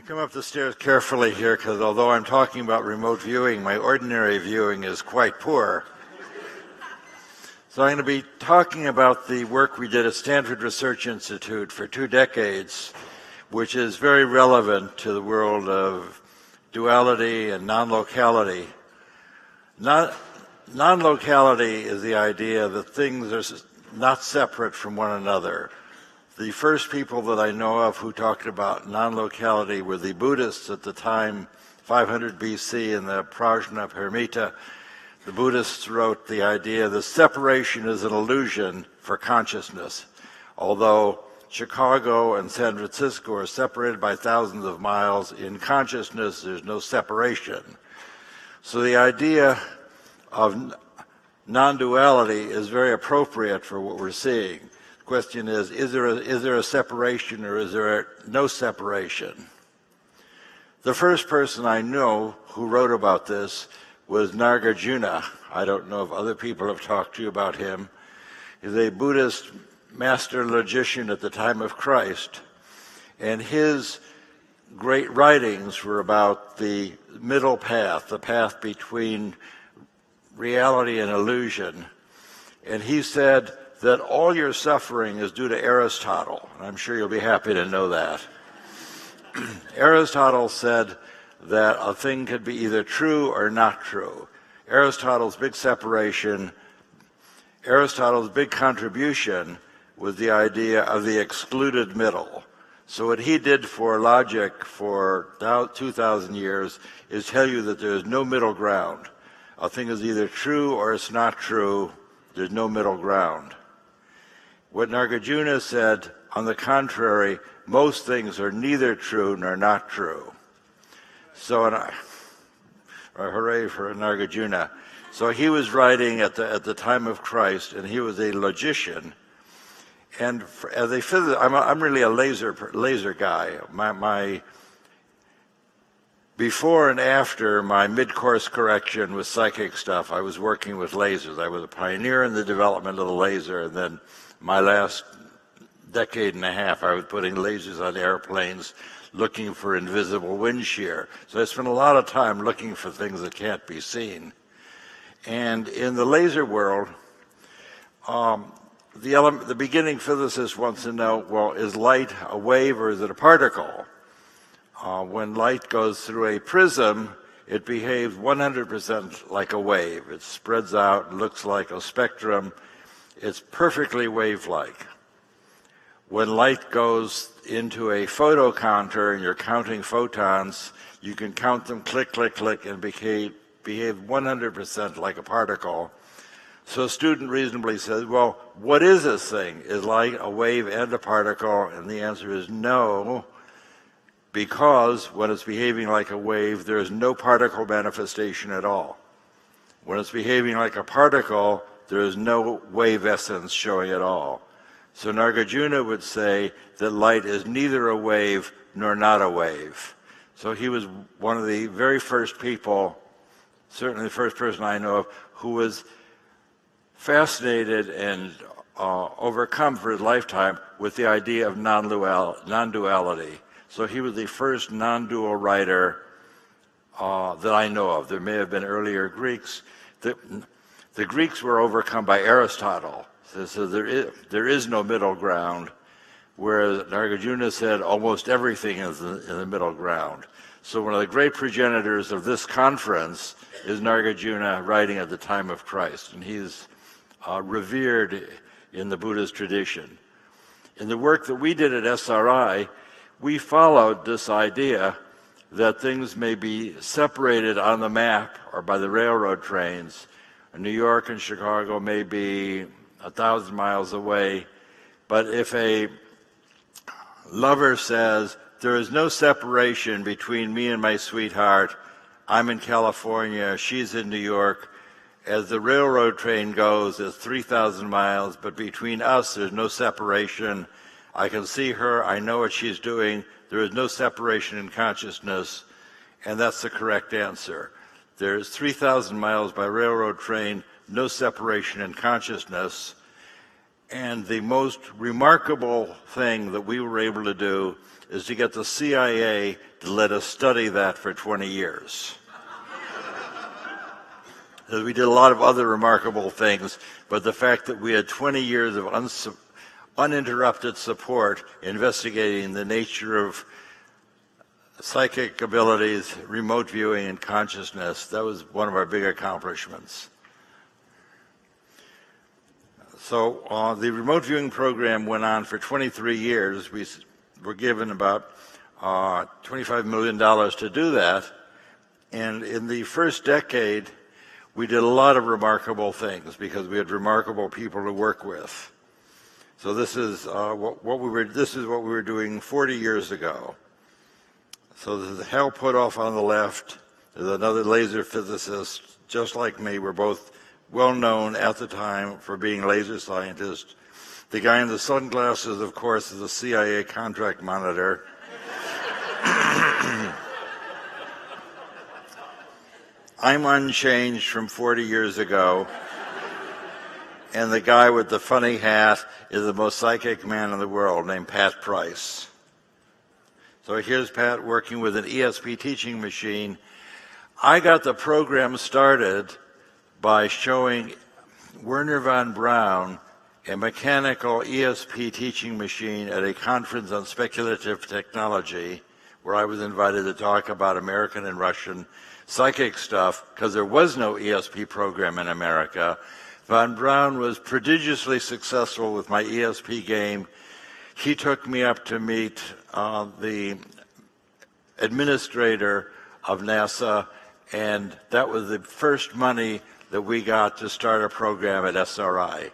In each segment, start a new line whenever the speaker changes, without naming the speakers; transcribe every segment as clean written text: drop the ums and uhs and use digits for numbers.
come up the stairs carefully here because although I'm talking about remote viewing, my ordinary viewing is quite poor. So I'm going to be talking about the work we did at Stanford Research Institute for 2 decades, which is very relevant to the world of duality and non-locality. Non-locality is the idea that things are not separate from one another. The first people that I know of who talked about non-locality were the Buddhists at the time, 500 BC, in the Prajnaparamita. The Buddhists wrote the idea that separation is an illusion for consciousness. Although Chicago and San Francisco are separated by thousands of miles, in consciousness there's no separation. So the idea of non-duality is very appropriate for what we're seeing. The question is there a separation or is there no separation? The first person I know who wrote about this was Nagarjuna. I don't know if other people have talked to you about him. He's a Buddhist master logician at the time of Christ, and his great writings were about the middle path, the path between reality and illusion. And he said that all your suffering is due to Aristotle. And I'm sure you'll be happy to know that. Aristotle said that a thing could be either true or not true. Aristotle's big contribution was the idea of the excluded middle. So what he did for logic for 2,000 years is tell you that there is no middle ground. A thing is either true or it's not true. There's no middle ground. What Nagarjuna said, on the contrary, most things are neither true nor not true. So, hooray for Nagarjuna. So he was writing at the time of Christ, and he was a logician. And as a physicist, I'm really a laser guy. My before and after my mid-course correction with psychic stuff, I was working with lasers. I was a pioneer in the development of the laser, and then my last decade and a half, I was putting lasers on airplanes looking for invisible wind shear. So I spent a lot of time looking for things that can't be seen. And in the laser world, the beginning physicist wants to know, well, is light a wave or is it a particle? When light goes through a prism, it behaves 100% like a wave. It spreads out, looks like a spectrum. It's perfectly wave-like. When light goes into a photocounter and you're counting photons, you can count them click, click, click, and behave 100% like a particle. So a student reasonably says, well, what is this thing? Is light a wave and a particle? And the answer is no, because when it's behaving like a wave, there is no particle manifestation at all. When it's behaving like a particle, there is no wave essence showing at all. So Nagarjuna would say that light is neither a wave nor not a wave. So he was one of the very first people, certainly the first person I know of, who was fascinated and overcome for his lifetime with the idea of non-duality. So he was the first non-dual writer that I know of. There may have been earlier Greeks. The Greeks were overcome by Aristotle. So there is no middle ground, whereas Nagarjuna said almost everything is in the middle ground. So one of the great progenitors of this conference is Nagarjuna, writing at the time of Christ, and he's revered in the Buddhist tradition. In the work that we did at SRI, we followed this idea that things may be separated on the map or by the railroad trains. New York and Chicago may be 1,000 miles away, but if a lover says, there is no separation between me and my sweetheart, I'm in California, she's in New York, as the railroad train goes, it's 3,000 miles, but between us, there's no separation. I can see her, I know what she's doing, there is no separation in consciousness, and that's the correct answer. There's 3,000 miles by railroad train, no separation in consciousness, And the most remarkable thing that we were able to do is to get the CIA to let us study that for 20 years. We did a lot of other remarkable things, but the fact that we had 20 years of uninterrupted support investigating the nature of psychic abilities, remote viewing, and consciousness, that was one of our big accomplishments. So the remote viewing program went on for 23 years. We were given about $25 million to do that. And in the first decade, we did a lot of remarkable things because we had remarkable people to work with. So this is what we were doing 40 years ago. So this is Hal Puthoff on the left. There's another laser physicist, just like me. We're both well known at the time for being laser scientists. The guy in the sunglasses, of course, is a CIA contract monitor. I'm unchanged from 40 years ago. And the guy with the funny hat is the most psychic man in the world, named Pat Price. So here's Pat working with an ESP teaching machine. I got the program started by showing Werner von Braun a mechanical ESP teaching machine at a conference on speculative technology, where I was invited to talk about American and Russian psychic stuff, because there was no ESP program in America. Von Braun was prodigiously successful with my ESP game. He took me up to meet the administrator of NASA, and that was the first money that we got to start a program at SRI.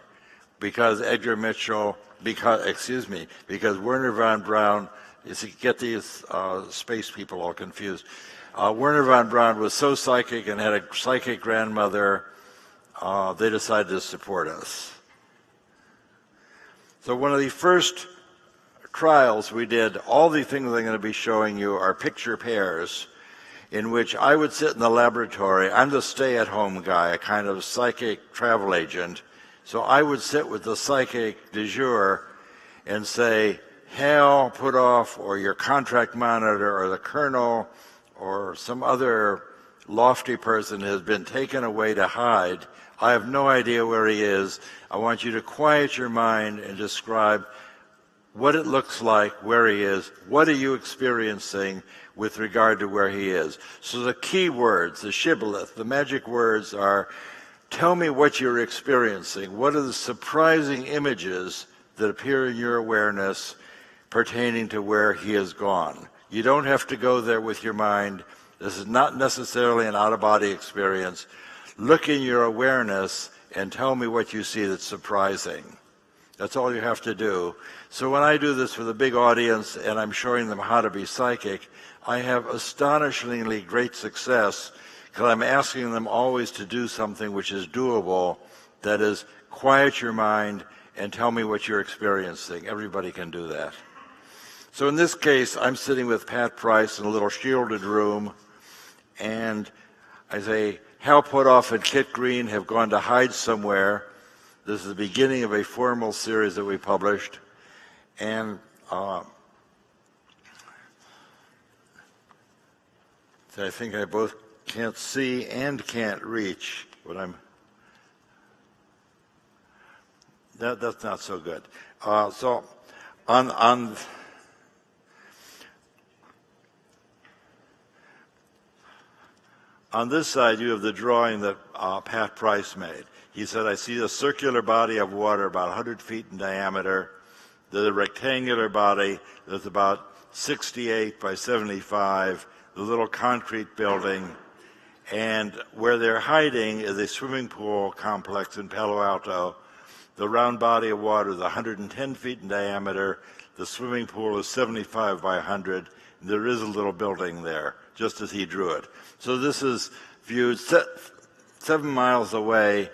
Because Edgar Mitchell, because Werner von Braun, you see, get these space people all confused. Werner von Braun was so psychic and had a psychic grandmother, they decided to support us. So one of the first trials we did, all the things I'm going to be showing you are picture pairs in which I would sit in the laboratory. I'm the stay-at-home guy, a kind of psychic travel agent. So I would sit with the psychic du jour and say, Hal Puthoff, or your contract monitor, or the colonel, or some other lofty person has been taken away to hide. I have no idea where he is. I want you to quiet your mind and describe what it looks like, where he is, what are you experiencing with regard to where he is. So the key words, the shibboleth, the magic words are, tell me what you're experiencing. What are the surprising images that appear in your awareness pertaining to where he has gone? You don't have to go there with your mind. This is not necessarily an out-of-body experience. Look in your awareness and tell me what you see that's surprising. That's all you have to do. So when I do this with a big audience and I'm showing them how to be psychic, I have astonishingly great success because I'm asking them always to do something which is doable, that is, quiet your mind and tell me what you're experiencing. Everybody can do that. So in this case, I'm sitting with Pat Price in a little shielded room, and I say, Hal Puthoff and Kit Green have gone to hide somewhere. This is the beginning of a formal series that we published, and I think I both can't see and can't reach what that's not so good. So on this side, you have the drawing that Pat Price made. He said, I see a circular body of water about 100 feet in diameter. There's a rectangular body that's about 68 by 75, the little concrete building. And where they're hiding is a swimming pool complex in Palo Alto. The round body of water is 110 feet in diameter. The swimming pool is 75 by 100. There is a little building there, just as he drew it. So this is viewed 7 miles away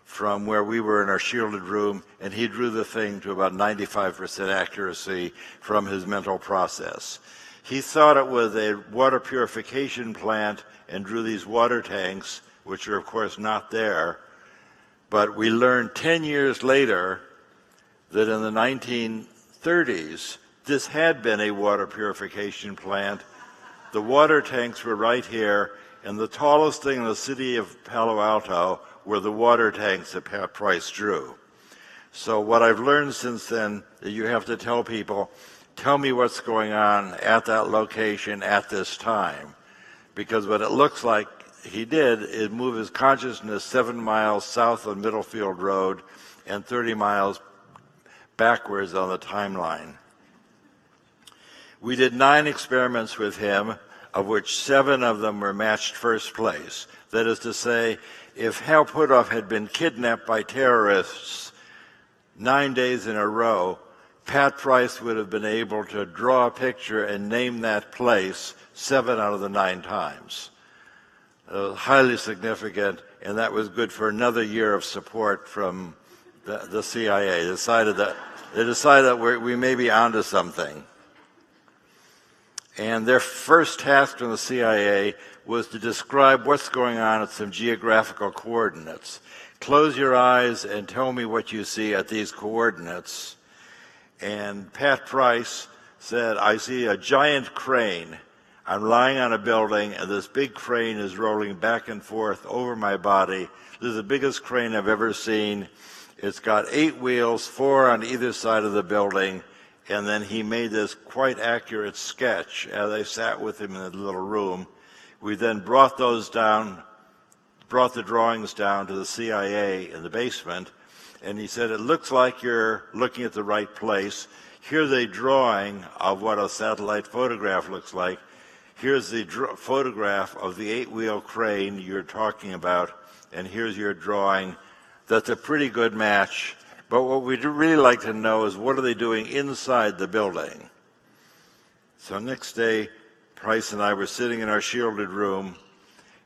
from where we were in our shielded room, and he drew the thing to about 95% accuracy from his mental process. He thought it was a water purification plant and drew these water tanks, which are of course not there. But we learned 10 years later that in the 1930s, this had been a water purification plant. The water tanks were right here, and the tallest thing in the city of Palo Alto were the water tanks that Pat Price drew. So what I've learned since then is you have to tell people, tell me what's going on at that location at this time. Because what it looks like he did is move his consciousness 7 miles south of Middlefield Road and 30 miles backwards on the timeline. We did 9 experiments with him, of which 7 of them were matched first place. That is to say, if Hal Puthoff had been kidnapped by terrorists 9 days in a row, Pat Price would have been able to draw a picture and name that place 7 out of the 9 times. It was highly significant, and that was good for another year of support from the CIA. They decided that we may be onto something. And their first task from the CIA was to describe what's going on at some geographical coordinates. Close your eyes and tell me what you see at these coordinates. And Pat Price said, I see a giant crane. I'm lying on a building, and this big crane is rolling back and forth over my body. This is the biggest crane I've ever seen. It's got 8 wheels, 4 on either side of the building, and then he made this quite accurate sketch as I sat with him in the little room. We then brought the drawings down to the CIA in the basement, and he said, it looks like you're looking at the right place. Here's a drawing of what a satellite photograph looks like. Here's the photograph of the 8-wheel crane you're talking about, and here's your drawing. That's a pretty good match. But what we'd really like to know is what are they doing inside the building? So next day, Price and I were sitting in our shielded room,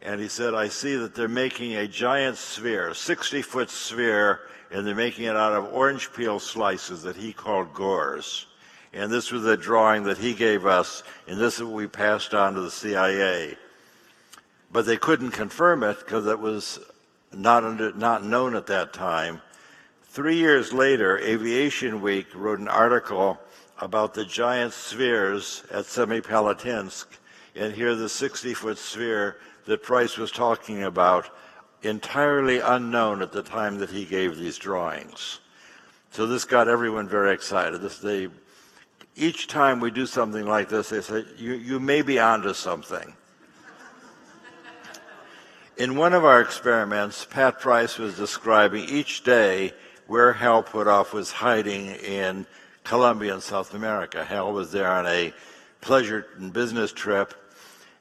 and he said, I see that they're making a giant sphere, a 60-foot sphere, and they're making it out of orange peel slices that he called gores. And this was a drawing that he gave us, and this is what we passed on to the CIA. But they couldn't confirm it because it was not known at that time. 3 years later, Aviation Week wrote an article about the giant spheres at Semipalatinsk, and here the 60-foot sphere that Price was talking about, entirely unknown at the time that he gave these drawings. So this got everyone very excited. Each time we do something like this, they say, you may be onto something. In one of our experiments, Pat Price was describing each day where Hal Puthoff was hiding in Colombia and South America. Hal was there on a pleasure and business trip,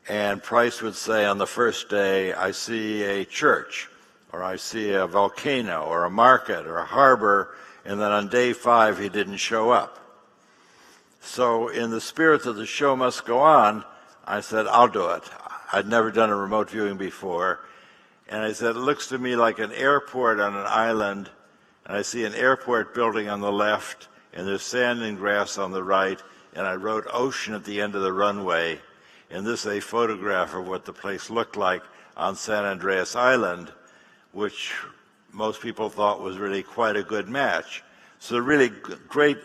and Price would say on the first day, I see a church, or I see a volcano, or a market, or a harbor, and then on day 5 he didn't show up. So in the spirit that the show must go on, I said, I'll do it. I'd never done a remote viewing before. And I said, it looks to me like an airport on an island, and I see an airport building on the left, and there's sand and grass on the right, and I wrote ocean at the end of the runway. And this is a photograph of what the place looked like on San Andreas Island, which most people thought was really quite a good match. So the really great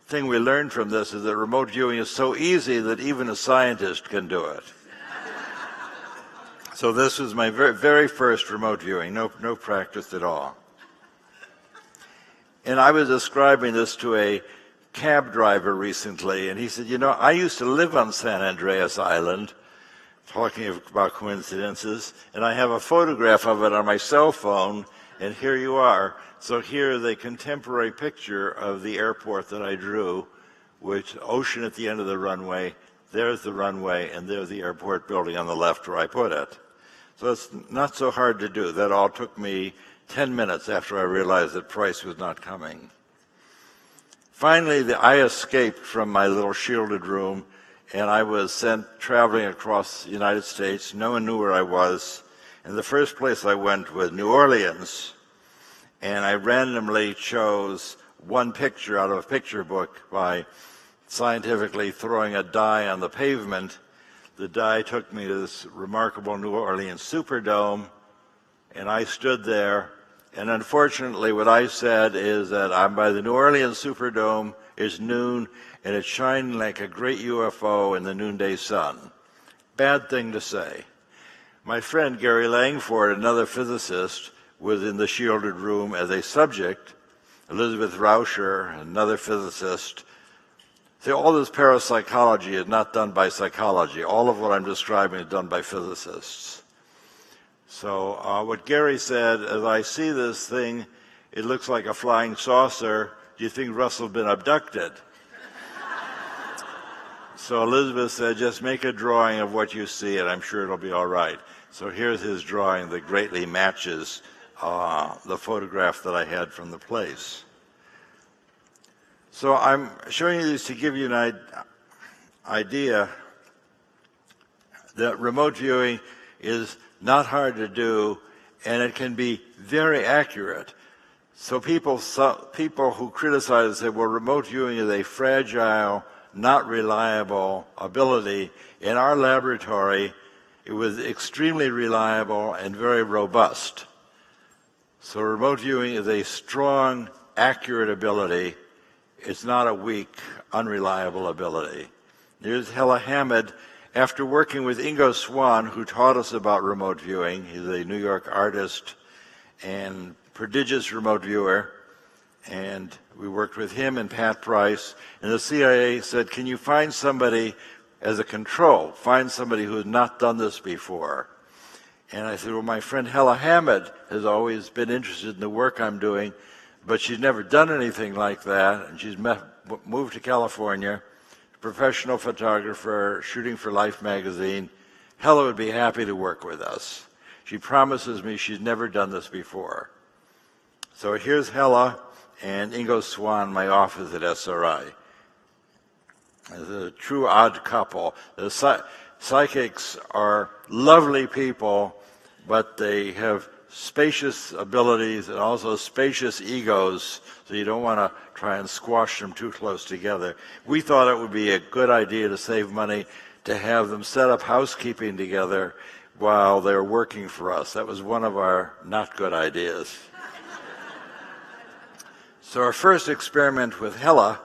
thing we learned from this is that remote viewing is so easy that even a scientist can do it. So this was my very first remote viewing, no practice at all. And I was describing this to a cab driver recently, and he said, I used to live on San Andreas Island, talking about coincidences, and I have a photograph of it on my cell phone, and here you are. So here is a contemporary picture of the airport that I drew, with ocean at the end of the runway. There's the runway, and there's the airport building on the left where I put it. So it's not so hard to do. That all took me 10 minutes after I realized that Price was not coming. Finally, I escaped from my little shielded room, and I was sent traveling across the United States. No one knew where I was. And the first place I went was New Orleans, and I randomly chose one picture out of a picture book by scientifically throwing a die on the pavement. The die took me to this remarkable New Orleans Superdome, and I stood there, And unfortunately, what I said is that I'm by the New Orleans Superdome, it's noon, and it's shining like a great UFO in the noonday sun. Bad thing to say. My friend Gary Langford, another physicist, was in the shielded room as a subject. Elizabeth Rauscher, another physicist. See, all this parapsychology is not done by psychology. All of what I'm describing is done by physicists. So what Gary said, as I see this thing, it looks like a flying saucer. Do you think Russell's been abducted? So Elizabeth said, just make a drawing of what you see, and I'm sure it'll be all right. So here's his drawing that greatly matches the photograph that I had from the place. So I'm showing you these to give you an idea that remote viewing is not hard to do, and it can be very accurate. So people who criticize and say, well, remote viewing is a fragile, not reliable ability. In our laboratory, it was extremely reliable and very robust. So remote viewing is a strong, accurate ability. It's not a weak, unreliable ability. Here's Hella Hammond. After working with Ingo Swann, who taught us about remote viewing, he's a New York artist and prodigious remote viewer, and we worked with him and Pat Price, and the CIA said, can you find somebody as a control, find somebody who has not done this before? And I said, well, my friend Hella Hammond has always been interested in the work I'm doing, but she's never done anything like that, and she's moved to California, professional photographer, shooting for Life magazine. Hella would be happy to work with us. She promises me she's never done this before. So here's Hella and Ingo Swann, my office at SRI. It's a true odd couple. The psychics are lovely people, but they have spacious abilities and also spacious egos, so you don't want to try and squash them too close together. We thought it would be a good idea to save money to have them set up housekeeping together while they're working for us. That was one of our not good ideas. So our first experiment with Hella,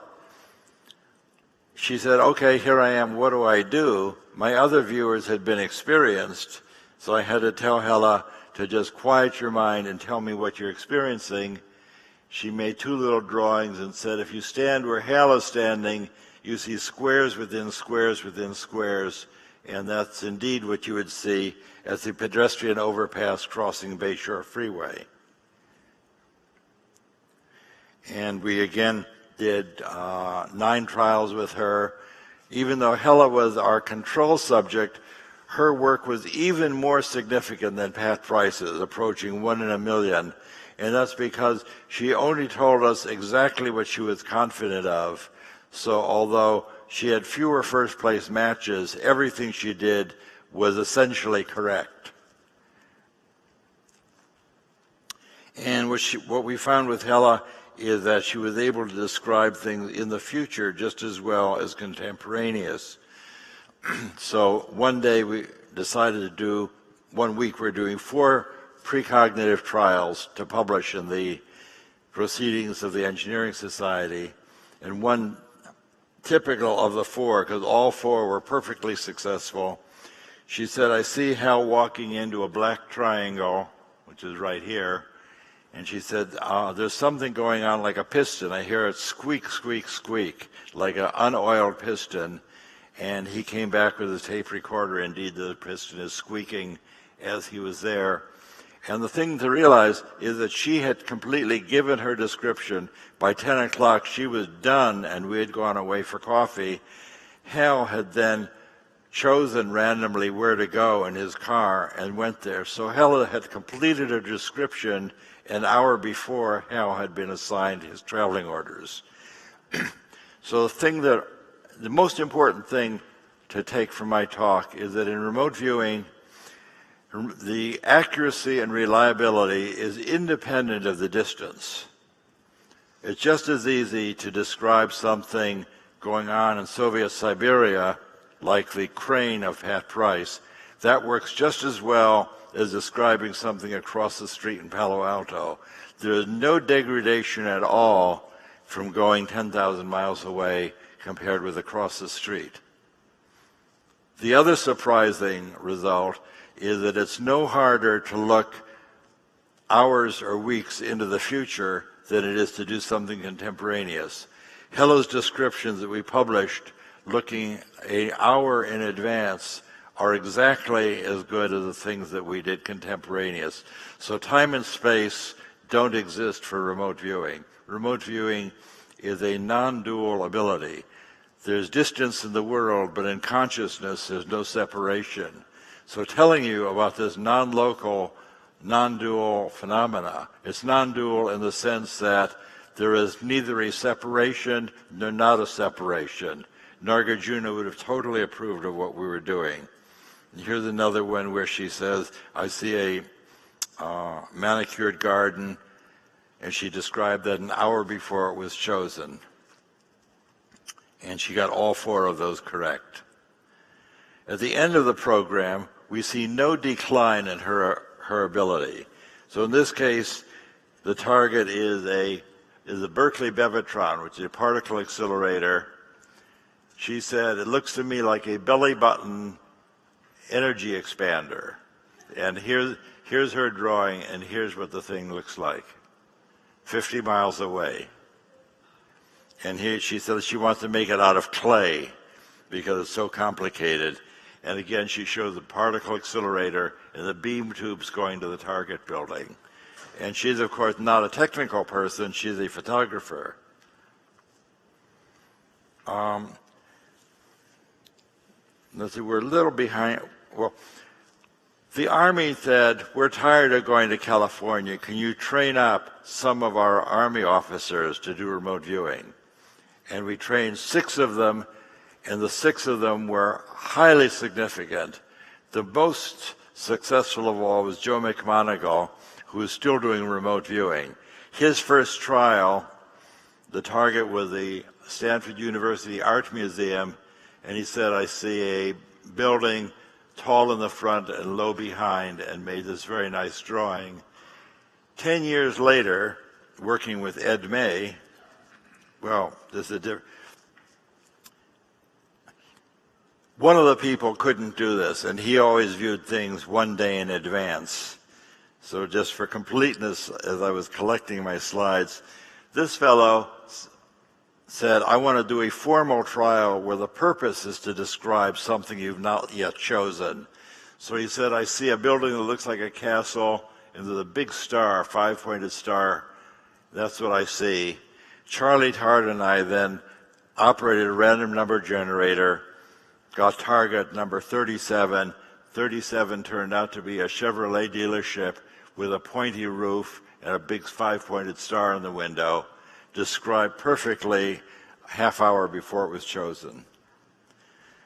she said, okay, here I am, what do I do? My other viewers had been experienced, so I had to tell Hella to just quiet your mind and tell me what you're experiencing. She made two little drawings and said, if you stand where Hal is standing, you see squares within squares within squares, and that's indeed what you would see as the pedestrian overpass crossing Bayshore Freeway. And we again did 9 trials with her. Even though Hella was our control subject, her work was even more significant than Pat Price's, approaching 1 in a million. And that's because she only told us exactly what she was confident of. So although she had fewer first-place matches, everything she did was essentially correct. And what we found with Hella is that she was able to describe things in the future just as well as contemporaneous. So one day we decided to do, 1 week we're doing 4 precognitive trials to publish in the Proceedings of the Engineering Society, and one typical of the 4, because all 4 were perfectly successful. She said, I see Hal walking into a black triangle, which is right here, and she said, there's something going on like a piston. I hear it squeak, squeak, squeak, like an unoiled piston. And he came back with his tape recorder. Indeed, the piston is squeaking as he was there. And the thing to realize is that she had completely given her description. By 10 o'clock, she was done, and we had gone away for coffee. Hal had then chosen randomly where to go in his car and went there. So Hella had completed her description an hour before Hal had been assigned his traveling orders. So the most important thing to take from my talk is that in remote viewing, the accuracy and reliability is independent of the distance. It's just as easy to describe something going on in Soviet Siberia, like the crane of Pat Price. That works just as well as describing something across the street in Palo Alto. There is no degradation at all from going 10,000 miles away compared with across the street. The other surprising result is that it's no harder to look hours or weeks into the future than it is to do something contemporaneous. Hello's descriptions that we published looking an hour in advance are exactly as good as the things that we did contemporaneous. So time and space don't exist for remote viewing. Remote viewing is a non-dual ability. There's distance in the world, but in consciousness there's no separation. So telling you about this non-local, non-dual phenomena, it's non-dual in the sense that there is neither a separation nor not a separation. Nagarjuna would have totally approved of what we were doing. And here's another one where she says, I see a manicured garden, and she described that an hour before it was chosen. And she got all 4 of those correct. At the end of the program, we see no decline in her ability. So in this case, the target is a Berkeley Bevatron, which is a particle accelerator. She said, it looks to me like a belly button energy expander. And here's her drawing, and here's what the thing looks like, 50 miles away. And here she says she wants to make it out of clay because it's so complicated. And again, she shows the particle accelerator and the beam tubes going to the target building. And she's, of course, not a technical person. She's a photographer. Let's see, we're a little behind. Well, the Army said, we're tired of going to California. Can you train up some of our Army officers to do remote viewing? And we trained 6 of them, and the 6 of them were highly significant. The most successful of all was Joe McMoneagle, who is still doing remote viewing. His first trial, the target was the Stanford University Art Museum, and he said, I see a building tall in the front and low behind, and made this very nice drawing. 10 years later, working with Ed May, well, there's a one of the people couldn't do this, and he always viewed things one day in advance. So just for completeness, as I was collecting my slides, this fellow said, I want to do a formal trial where the purpose is to describe something you've not yet chosen. So he said, I see a building that looks like a castle, and there's a big star, 5-pointed star. That's what I see. Charlie Tard and I then operated a random number generator, got target number 37. 37 turned out to be a Chevrolet dealership with a pointy roof and a big 5-pointed star in the window, described perfectly a half hour before it was chosen.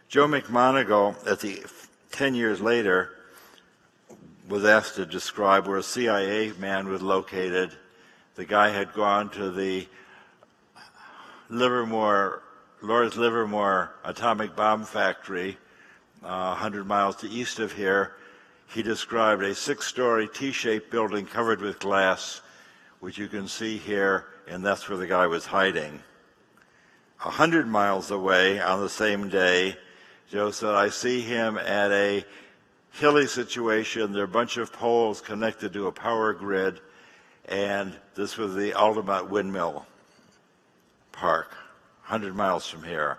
Joe McMoneagle, 10 years later, was asked to describe where a CIA man was located. The guy had gone to the Lawrence Livermore atomic bomb factory, 100 miles to east of here. He described a 6-story T-shaped building covered with glass, which you can see here, and that's where the guy was hiding. 100 miles away on the same day, Joe said, I see him at a hilly situation. There are a bunch of poles connected to a power grid, and this was the ultimate windmill park, 100 miles from here.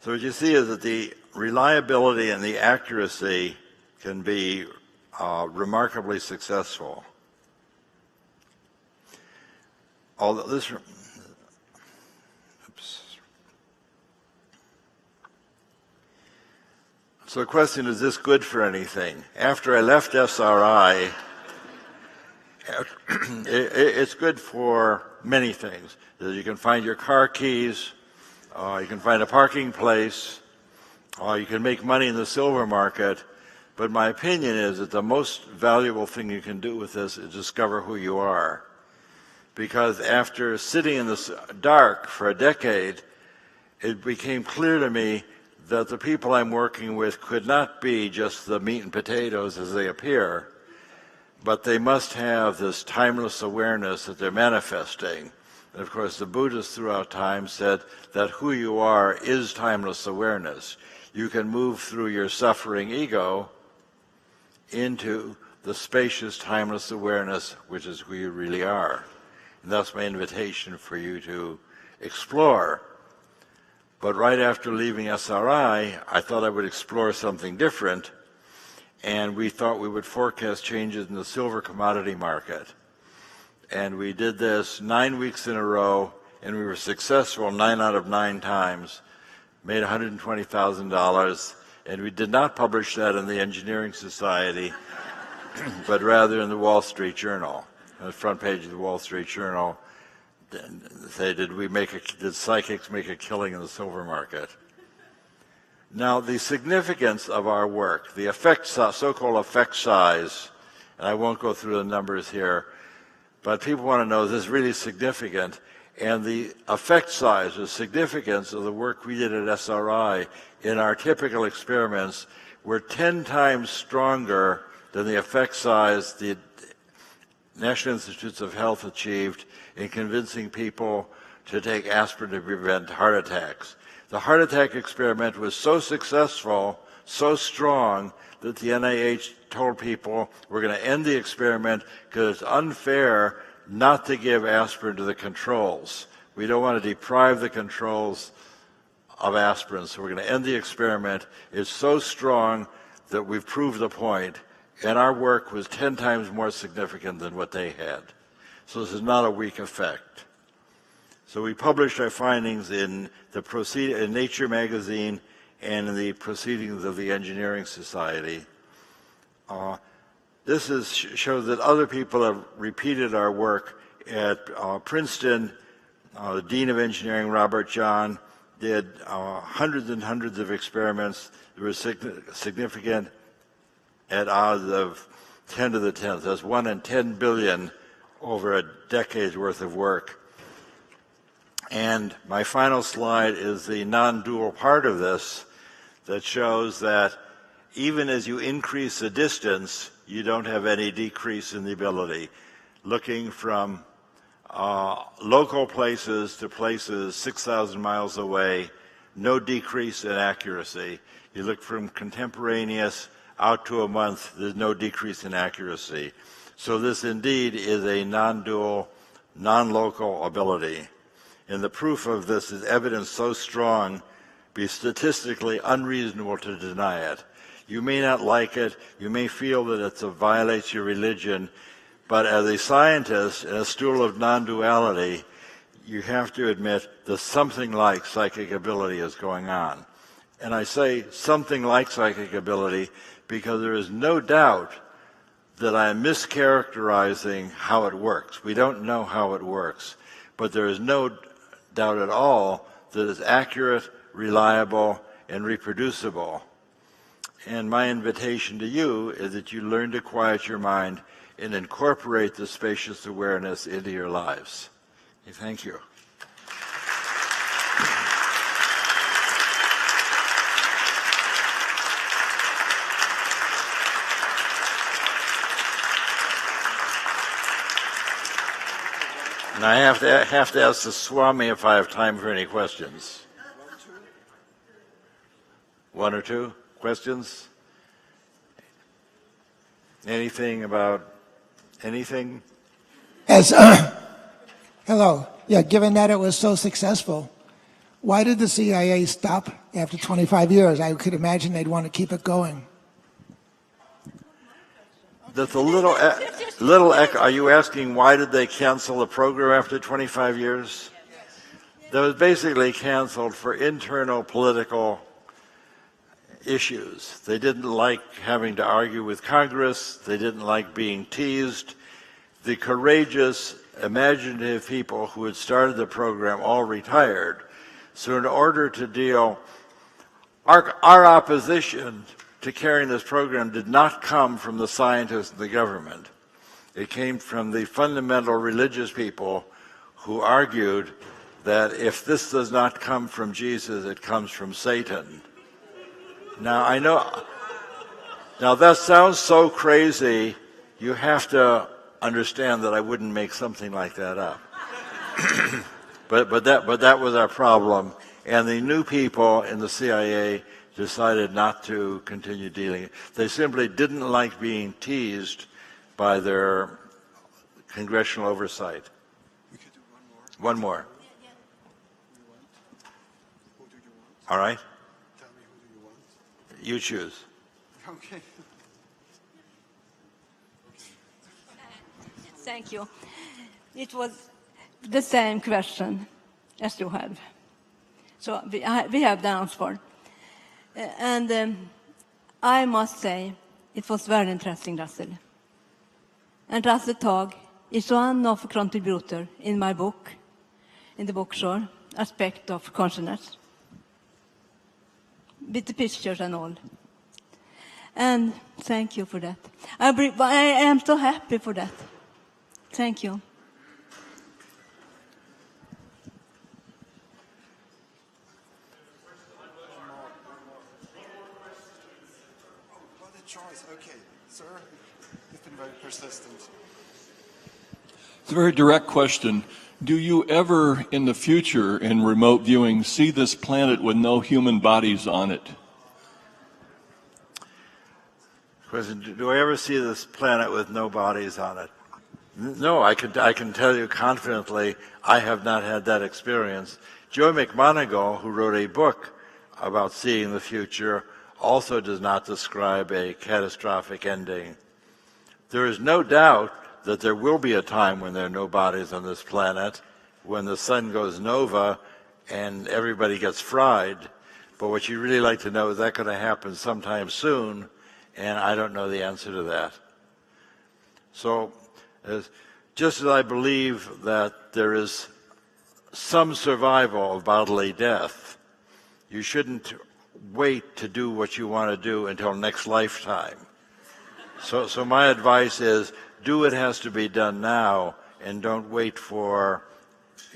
So what you see is that the reliability and the accuracy can be remarkably successful. Although this, So the question, is this good for anything? After I left SRI, it's good for many things. You can find your car keys, you can find a parking place, you can make money in the silver market, but my opinion is that the most valuable thing you can do with this is discover who you are. Because after sitting in the dark for a decade, it became clear to me that the people I'm working with could not be just the meat and potatoes as they appear. but they must have this timeless awareness that they're manifesting. And of course, the Buddhists throughout time said that who you are is timeless awareness. You can move through your suffering ego into the spacious, timeless awareness, which is who you really are. And that's my invitation for you to explore. But right after leaving SRI, I thought I would explore something different, and we thought we would forecast changes in the silver commodity market. And we did this 9 weeks in a row, and we were successful 9 out of 9 times, made $120,000, and we did not publish that in the Engineering Society, but rather in the Wall Street Journal, on the front page of the Wall Street Journal. Say, did psychics make a killing in the silver market? Now, the significance of our work, the so-called effect size, and I won't go through the numbers here, but people want to know this is really significant, and the effect size, the significance of the work we did at SRI in our typical experiments were 10 times stronger than the effect size the National Institutes of Health achieved in convincing people to take aspirin to prevent heart attacks. The heart attack experiment was so successful, so strong, that the NIH told people we're going to end the experiment because it's unfair not to give aspirin to the controls. We don't want to deprive the controls of aspirin, so we're going to end the experiment. It's so strong that we've proved the point, and our work was 10 times more significant than what they had. So this is not a weak effect. So we published our findings in Nature magazine and in the Proceedings of the Engineering Society. This shows that other people have repeated our work at Princeton. The Dean of Engineering, Robert John, did hundreds and hundreds of experiments that were significant at odds of 10 to the 10th. That's 1 in 10 billion over a decade's worth of work. And my final slide is the non-dual part of this that shows that even as you increase the distance, you don't have any decrease in the ability. Looking from local places to places 6,000 miles away, no decrease in accuracy. You look from contemporaneous out to a month, there's no decrease in accuracy. So this indeed is a non-dual, non-local ability. And the proof of this is evidence so strong, it'd be statistically unreasonable to deny it. You may not like it, you may feel that it violates your religion, but as a scientist in a stool of non-duality, you have to admit that something like psychic ability is going on. And I say something like psychic ability because there is no doubt that I am mischaracterizing how it works. We don't know how it works, but there is no doubt at all that it's accurate, reliable, and reproducible. And my invitation to you is that you learn to quiet your mind and incorporate the spacious awareness into your lives. Okay, thank you. And I have to ask the Swami if I have time for any questions. 1 or 2 questions? Anything about anything?
Hello. Yeah, given that it was so successful, why did the CIA stop after 25 years? I could imagine they'd want to keep it going.
That's a little echo. Are you asking why did they cancel the program after 25 years? That was basically canceled for internal political issues. They didn't like having to argue with Congress. They didn't like being teased. The courageous, imaginative people who had started the program all retired. So in order to deal, our opposition to carrying this program did not come from the scientists and the government. It came from the fundamental religious people who argued that if this does not come from Jesus, it comes from Satan. Now, I know, now that sounds so crazy you have to understand that I wouldn't make something like that up. but that was our problem, and the new people in the CIA decided not to continue dealing. They simply didn't like being teased by their congressional oversight.
We could do one more.
One more.
Yeah. Who do you want?
All right?
Tell me, who do you want?
You choose.
Okay.
Thank you. It was the same question as you have. So we have the answer. And I must say, it was very interesting, Russell. And Russell Targ is one of the contributors in my book, in the book show, Aspect of Consciousness, with the pictures and all. And thank you for that. I am so happy for that. Thank you.
What a choice. Okay, sir, you've been very persistent.
It's a very direct question. Do you ever, in the future, in remote viewing, see this planet with no human bodies on it?
Question, do I ever see this planet with no bodies on it? No, I can tell you confidently, I have not had that experience. Joe McMoneagle, who wrote a book about seeing the future, also does not describe a catastrophic ending. There is no doubt that there will be a time when there are no bodies on this planet, when the sun goes nova and everybody gets fried. But what you really like to know, is that going to happen sometime soon? And I don't know the answer to that. So, just as I believe that there is some survival of bodily death, you shouldn't wait to do what you want to do until next lifetime. So my advice is, do what has to be done now, and don't wait for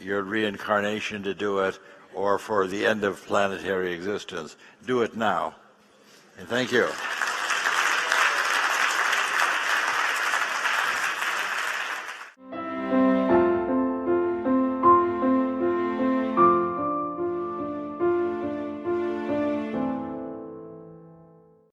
your reincarnation to do it, or for the end of planetary existence. Do it now. And thank you.